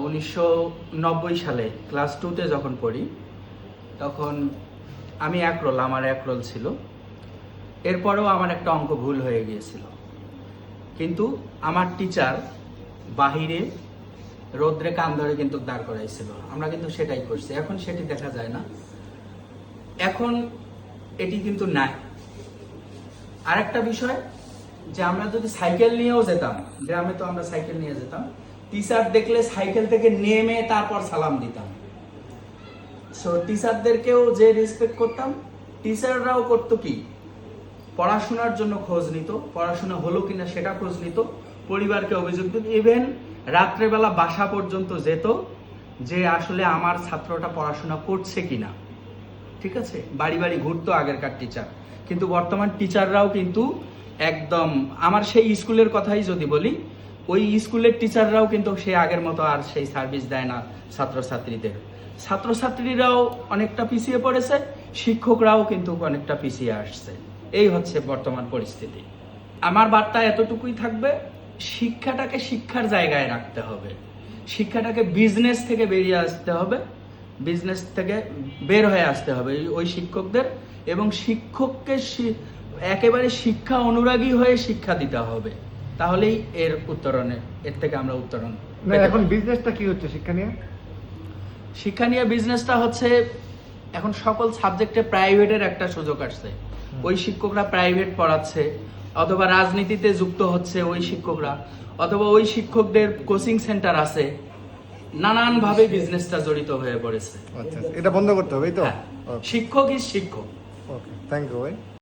1990 সালে ক্লাস 2-তে যখন পড়ি তখন আমি আমার এক রোল ছিল। এরপরেও আমার একটা অঙ্ক ভুল হয়ে গিয়েছিল, কিন্তু আমার টিচার বাহিরে রোদ্রে কান ধরে কিন্তু দাঁড় করাইছিল। আমরা কিন্তু সেটাই করছি। এখন সেটি দেখা যায় না, এখন এটি কিন্তু নাই। আরেকটা বিষয় যে আমরা যদি সাইকেল নিয়েও যেতাম, গ্রামে তো আমরা সাইকেল নিয়ে যেতাম, টিচার দেখলে সাইকেল থেকে নেমে তারপর সালাম দিতাম। সো টিচারদেরকেও যে রেসপেক্ট করতাম, টিচাররাও করতো কি, পড়াশোনার জন্য খোঁজ নিত, পড়াশোনা হলো কিনা সেটা খোঁজ নিত, পরিবারকে অভিযোগ দিত, ইভেন রাত্রেবেলা বাসা পর্যন্ত যেত যে আসলে আমার ছাত্রটা পড়াশোনা করছে কিনা। ঠিক আছে, বাড়ি বাড়ি ঘুরতো আগেরকার টিচার। কিন্তু বর্তমান টিচাররাও কিন্তু একদম, আমার সেই স্কুলের কথাই যদি বলি, ওই স্কুলের টিচাররাও কিন্তু সে আগের মতো আর সেই সার্ভিস দেয় না ছাত্রছাত্রীদের। ছাত্রছাত্রীরাও অনেকটা পিছিয়ে পড়েছে, শিক্ষকরাও কিন্তু অনেকটা পিছিয়ে আসছে। এই হচ্ছে বর্তমান পরিস্থিতি। আমার বার্তা এতটুকুই থাকবে, শিক্ষাটাকে শিক্ষার জায়গায় রাখতে হবে, শিক্ষাটাকে বিজনেস থেকে বেরিয়ে আসতে হবে, বিজনেস থেকে বের হয়ে আসতে হবে ওই শিক্ষকদের, এবং শিক্ষককে একেবারে শিক্ষা অনুরাগী হয়ে শিক্ষা দিতে হবে। তাহলেই এর থেকে আমরা উত্তরণ। এখন বিজনেসটা কি হচ্ছে শিক্ষা নিয়ে বিজনেসটা হচ্ছে এখন সকল সাবজেক্টে প্রাইভেটের একটা সুযোগ আসছে। ওই শিক্ষকরা প্রাইভেট পড়াচ্ছে, অথবা রাজনীতিতে যুক্ত হচ্ছে ওই শিক্ষকরা, অথবা ওই শিক্ষকদের কোচিং সেন্টার আছে, নানানভাবে বিজনেসটা জড়িত হয়ে পড়েছে। আচ্ছা, এটা বন্ধ করতে হবে, এই তো। শিক্ষক ইজ শিক্ষক। ওকে, থ্যাংক ইউ ভাই।